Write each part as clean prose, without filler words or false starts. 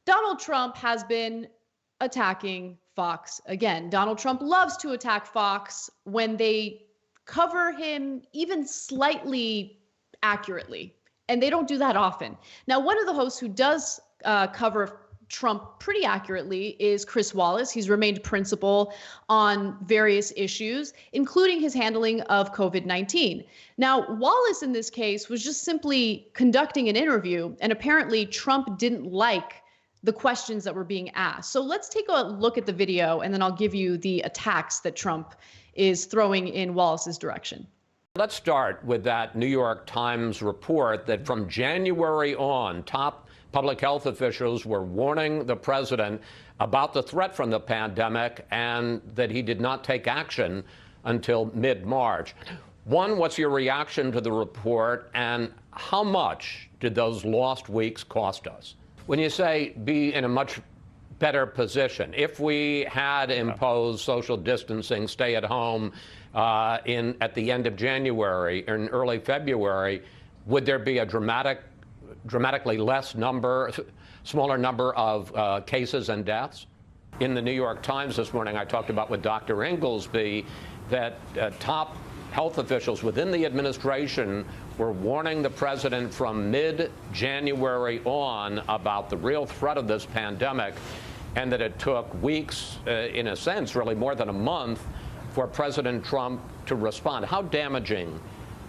Donald Trump has been attacking Fox again. Donald Trump loves to attack Fox when they cover him even slightly accurately. And they don't do that often. Now, one of the hosts who does cover Trump pretty accurately is Chris Wallace. He's remained principal on various issues, including his handling of COVID-19. Now, Wallace in this case was just simply conducting an interview, and apparently Trump didn't like the questions that were being asked. So let's take a look at the video, and then I'll give you the attacks that Trump is throwing in Wallace's direction. Let's start with that New York Times report that from January on, top public health officials were warning the president about the threat from the pandemic and that he did not take action until mid-March. One, what's your reaction to the report, and how much did those lost weeks cost us? When you say be in a much better position, if we had imposed social distancing, stay at home at the end of January or in early February, would there be a dramatically smaller number of cases and deaths? In the New York Times this morning, I talked about with Dr. Inglesby that top health officials within the administration were warning the president from mid-January on about the real threat of this pandemic, and that it took weeks, in a sense, really more than a month, for President Trump to respond. How damaging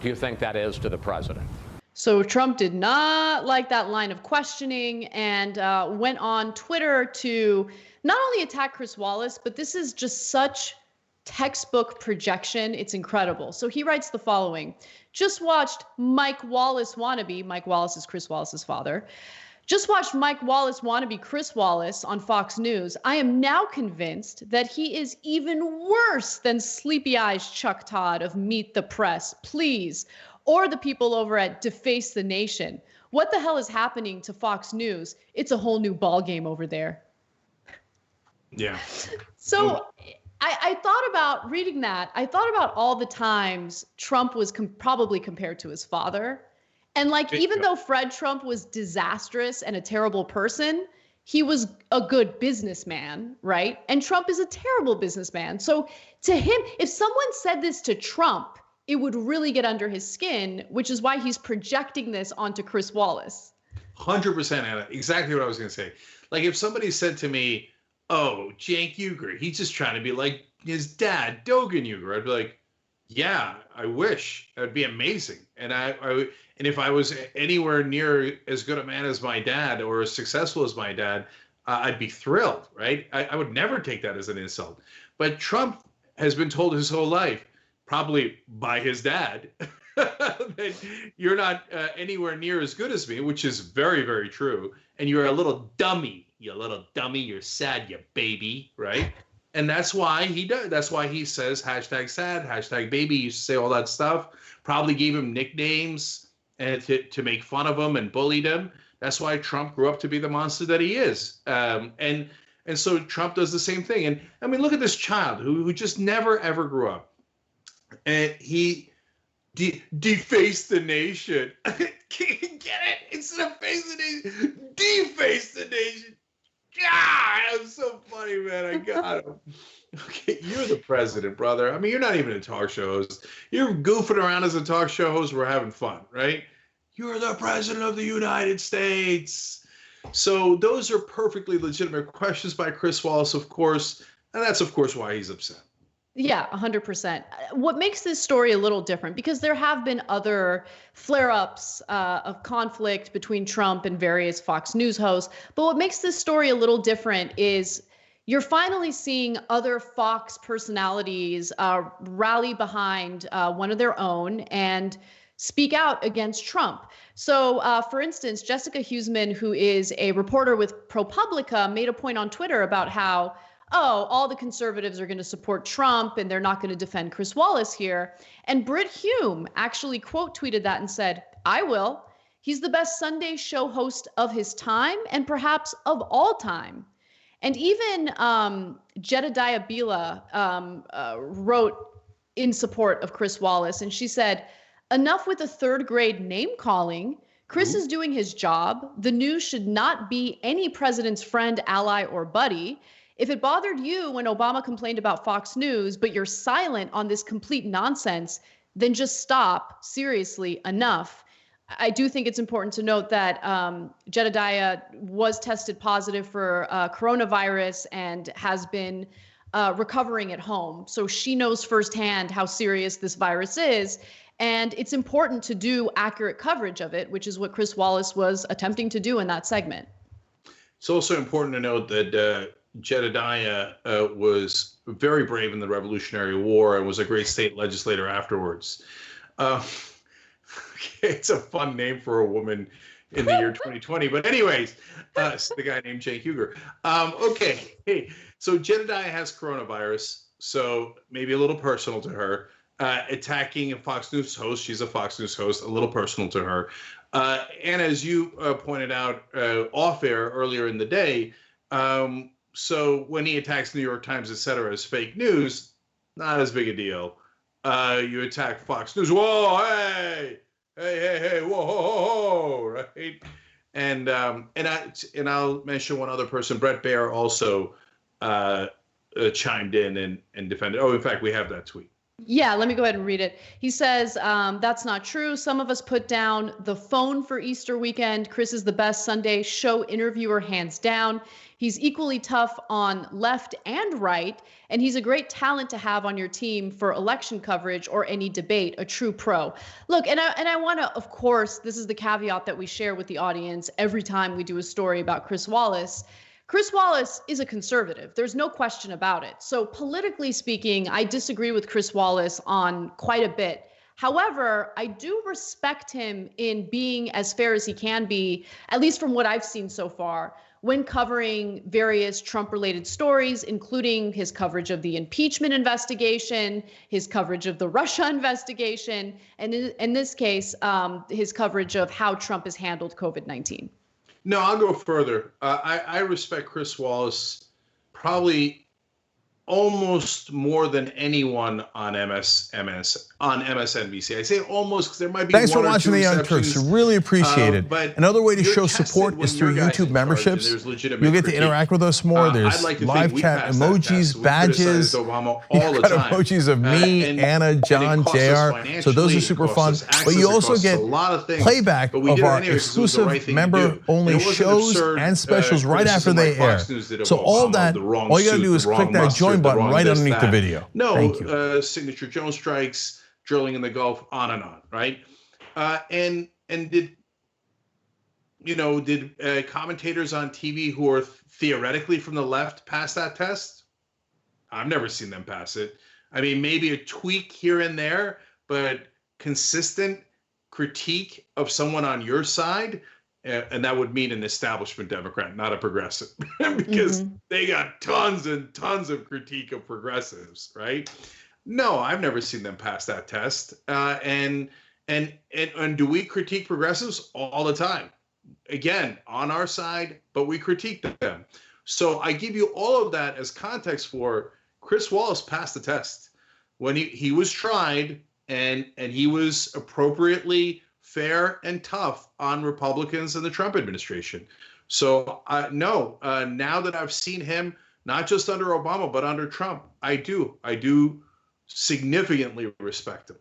do you think that is to the president? So Trump did not like that line of questioning and went on Twitter to not only attack Chris Wallace, but this is just such textbook projection. It's incredible. So he writes the following: just watched Mike Wallace wannabe. Mike Wallace is Chris Wallace's father. Just watched Mike Wallace wannabe Chris Wallace on Fox News. I am now convinced that he is even worse than Sleepy Eyes Chuck Todd of Meet the Press, please, or the people over at Deface the Nation. What the hell is happening to Fox News? It's a whole new ballgame over there. Yeah. So I thought about reading that. I thought about all the times Trump was probably compared to his father. And like, even though Fred Trump was disastrous and a terrible person, he was a good businessman, right? And Trump is a terrible businessman. So to him, if someone said this to Trump, it would really get under his skin, which is why he's projecting this onto Chris Wallace. 100%, Anna. Exactly what I was going to say. Like, if somebody said to me, oh, Cenk Uygur, he's just trying to be like his dad, Dogan Uygur, I'd be like, yeah, I wish. That'd be amazing. And and if I was anywhere near as good a man as my dad or as successful as my dad, I'd be thrilled, right? I would never take that as an insult. But Trump has been told his whole life, probably by his dad, that you're not anywhere near as good as me, which is very, very true. And you're a little dummy, you're sad, you baby, right? And that's why he does. That's why he says hashtag sad, hashtag baby. He used to say all that stuff. Probably gave him nicknames and to make fun of him and bullied him. That's why Trump grew up to be the monster that he is. And so Trump does the same thing. And I mean, look at this child who just never, ever grew up. And he defaced the nation. Get it? Instead of face the nation, deface the nation. God, that was so funny, man. I got him. Okay, you're the president, brother. I mean, you're not even a talk show host. You're goofing around as a talk show host. We're having fun, right? You're the president of the United States. So those are perfectly legitimate questions by Chris Wallace, of course. And that's, of course, why he's upset. Yeah, 100%. What makes this story a little different, because there have been other flare-ups of conflict between Trump and various Fox News hosts. But what makes this story a little different is you're finally seeing other Fox personalities rally behind one of their own and speak out against Trump. So, for instance, Jessica Huseman, who is a reporter with ProPublica, made a point on Twitter about how, oh, all the conservatives are going to support Trump and they're not going to defend Chris Wallace here. And Brit Hume actually quote tweeted that and said, I will. He's the best Sunday show host of his time and perhaps of all time. And even Jedediah Bila wrote in support of Chris Wallace, and she said, enough with the third grade name calling. Chris is doing his job. The news should not be any president's friend, ally, or buddy. If it bothered you when Obama complained about Fox News, but you're silent on this complete nonsense, then just stop. Seriously, enough. I do think it's important to note that Jedediah was tested positive for coronavirus and has been recovering at home. So she knows firsthand how serious this virus is. And it's important to do accurate coverage of it, which is what Chris Wallace was attempting to do in that segment. It's also important to note that Jedediah was very brave in the Revolutionary War and was a great state legislator afterwards. It's a fun name for a woman in the year 2020. But anyways, the guy named Cenk Uygur. Okay, hey, so Jedediah has coronavirus, so maybe a little personal to her. Attacking a Fox News host, she's a Fox News host, a little personal to her. And as you pointed out off air earlier in the day, so when he attacks New York Times, et cetera, as fake news, not as big a deal. You attack Fox News, whoa, hey, whoa, ho, right? And I'll mention one other person. Brett Baer also chimed in and defended. Oh, in fact, we have that tweet. Yeah, let me go ahead and read it. He says, that's not true. Some of us put down the phone for Easter weekend. Chris is the best Sunday show interviewer, hands down. He's equally tough on left and right, and he's a great talent to have on your team for election coverage or any debate, a true pro. Look, and I want to, of course, this is the caveat that we share with the audience every time we do a story about Chris Wallace. Chris Wallace is a conservative. There's no question about it. So politically speaking, I disagree with Chris Wallace on quite a bit. However, I do respect him in being as fair as he can be, at least from what I've seen so far, when covering various Trump-related stories, including his coverage of the impeachment investigation, his coverage of the Russia investigation, and in this case, his coverage of how Trump has handled COVID-19. No, I'll go further. I respect Chris Wallace probably almost more than anyone on MSNBC. I say almost because there might be Thanks one for or watching two the Young exceptions. Turks. Really appreciate it. But another way to you're show tested support when is through your guys YouTube in charge and memberships. there's legitimate You'll get to critique. interact with us more. There's I'd like to live think we chat passed that emojis, test. We badges. criticized Obama all You've the got time. emojis of me, And Anna, John, it cost us JR. So those are financially, super it fun. cost us access, But you it also cost us get a lot of things, playback but we of did it our anyway 'cause it was the exclusive right thing to do. member-only It wasn't shows absurd, and specials right after criticism they like air. Fox News did of So all Obama, that, the wrong all you got to suit, do is the click wrong that mustard, join the button wrong right this, underneath the that. video. No, Thank you. signature drone strikes, drilling in the Gulf, on and on, right? And did commentators on TV who are theoretically from the left pass that test? I've never seen them pass it. I mean, maybe a tweak here and there, but consistent critique of someone on your side, and that would mean an establishment Democrat, not a progressive, because they got tons and tons of critique of progressives, right? No, I've never seen them pass that test. And do we critique progressives all the time? Again, on our side, but we critique them. So I give you all of that as context for Chris Wallace passed the test when he was tried, and he was appropriately fair and tough on Republicans and the Trump administration. So now that I've seen him, not just under Obama, but under Trump, I do significantly respect him.